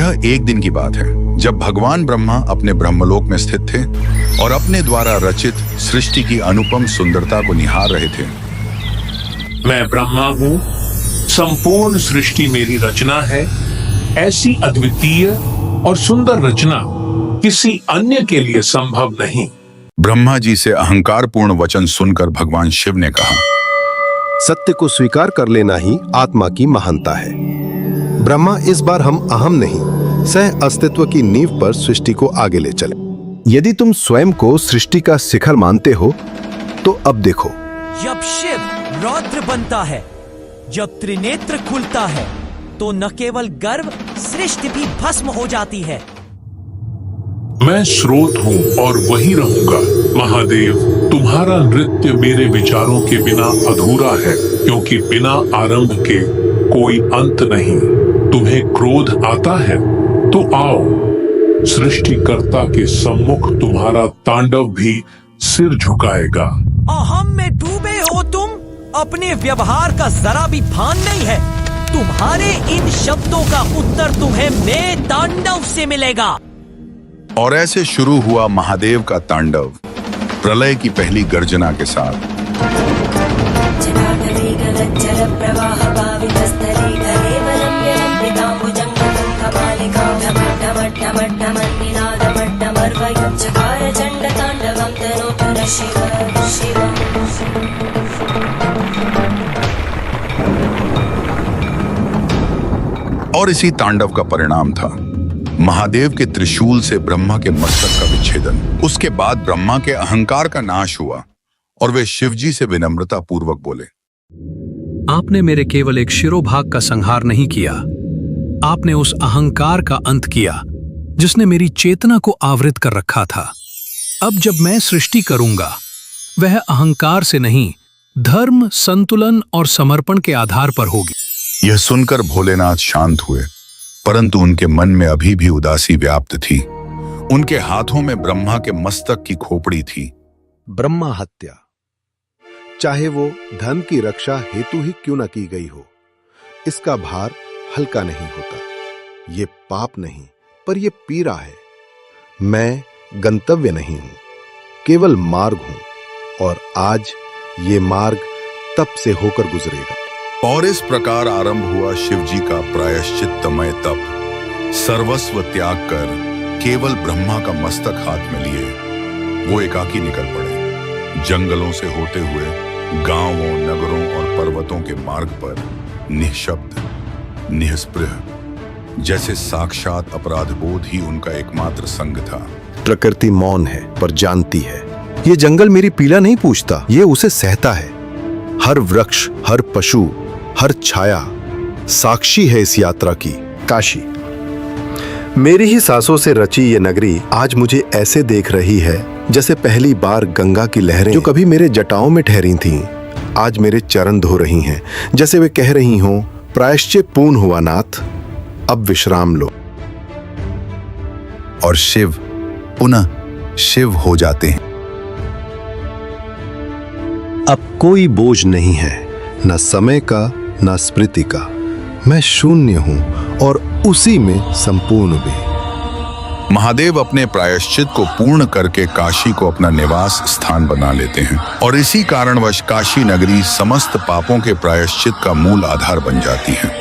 यह एक दिन की बात है जब भगवान ब्रह्मा अपने ब्रह्मलोक में स्थित थे और अपने द्वारा रचित सृष्टि की अनुपम सुंदरता को निहार रहे थे। मैं ब्रह्मा हूँ, संपूर्ण सृष्टि मेरी रचना है। ऐसी अद्वितीय और सुंदर रचना किसी अन्य के लिए संभव नहीं। ब्रह्मा जी से अहंकारपूर्ण वचन सुनकर भगवान शिव ने कहा, सत्य को स्वीकार कर लेना ही आत्मा की महानता है। ब्रह्मा, इस बार हम अहम नहीं, सह अस्तित्व की नींव पर सृष्टि को आगे ले चले। यदि तुम स्वयं को सृष्टि का शिखर मानते हो तो अब देखो। जब शिव रौद्र बनता है, जब त्रिनेत्र खुलता है, तो न केवल गर्भ, सृष्टि भी भस्म हो जाती है। मैं स्रोत हूँ और वही रहूंगा। महादेव, तुम्हारा नृत्य मेरे विचारों के बिना अधूरा है, क्योंकि बिना आरंभ के कोई अंत नहीं। तुम्हें क्रोध आता है तो आओ, सृष्टिकर्ता के सम्मुख तुम्हारा तांडव भी सिर झुकाएगा। अहम में डूबे हो तुम, अपने व्यवहार का जरा भी भान नहीं है। तुम्हारे इन शब्दों का उत्तर तुम्हें मेरे तांडव से मिलेगा। और ऐसे शुरू हुआ महादेव का तांडव प्रलय की पहली गर्जना के साथ। और इसी तांडव का परिणाम था महादेव के त्रिशूल से ब्रह्मा के मस्तक का विच्छेदन। उसके बाद ब्रह्मा के अहंकार का नाश हुआ और वे शिवजी से विनम्रता पूर्वक बोले, आपने मेरे केवल एक शिरोभाग का संहार नहीं किया, आपने उस अहंकार का अंत किया जिसने मेरी चेतना को आवृत कर रखा था। अब जब मैं सृष्टि करूंगा, वह अहंकार से नहीं, धर्म, संतुलन और समर्पण के आधार पर होगी। यह सुनकर भोलेनाथ शांत हुए, परंतु उनके मन में अभी भी उदासी व्याप्त थी। उनके हाथों में ब्रह्मा के मस्तक की खोपड़ी थी। ब्रह्मा हत्या, चाहे वो धन की रक्षा हेतु ही क्यों न की गई हो, इसका भार हल्का नहीं होता। ये पाप नहीं, पर ये पीड़ा है। मैं गंतव्य नहीं हूं, केवल मार्ग हूं, और आज ये मार्ग तप से होकर गुजरेगा। और इस प्रकार आरंभ हुआ शिवजी का प्रायश्चित्तमय तप। सर्वस्व त्याग कर केवल ब्रह्मा का मस्तक हाथ में लिए वो एकाकी निकल पड़े। जंगलों से होते हुए गांवों, नगरों और पर्वतों के मार्ग पर निःशब्द, निःस्पृह, जैसे साक्षात अपराधबोध ही उनका एकमात्र संग था। प्रकृति मौन है पर जानती है। ये जंगल मेरी पीड़ा नहीं पूछता, ये उसे सहता है। हर वृक्ष, हर पशु, हर छाया साक्षी है इस यात्रा की। काशी, मेरी ही सांसों से रची ये नगरी आज मुझे ऐसे देख रही है जैसे पहली बार गंगा की लहरें जो कभी मेरे जटाओं में ठहरी थीं, आज मेरे चरण धो रही हैं। जैसे वे कह रही हों, प्रायश्चित पूर्ण हुआ नाथ, अब विश्राम लो। और शिव पुनः शिव हो जाते हैं। अब कोई बोझ नहीं है, न समय का न स्मृति का। मैं शून्य हूं और उसी में संपूर्ण भी। महादेव अपने प्रायश्चित को पूर्ण करके काशी को अपना निवास स्थान बना लेते हैं और इसी कारणवश काशी नगरी समस्त पापों के प्रायश्चित का मूल आधार बन जाती है।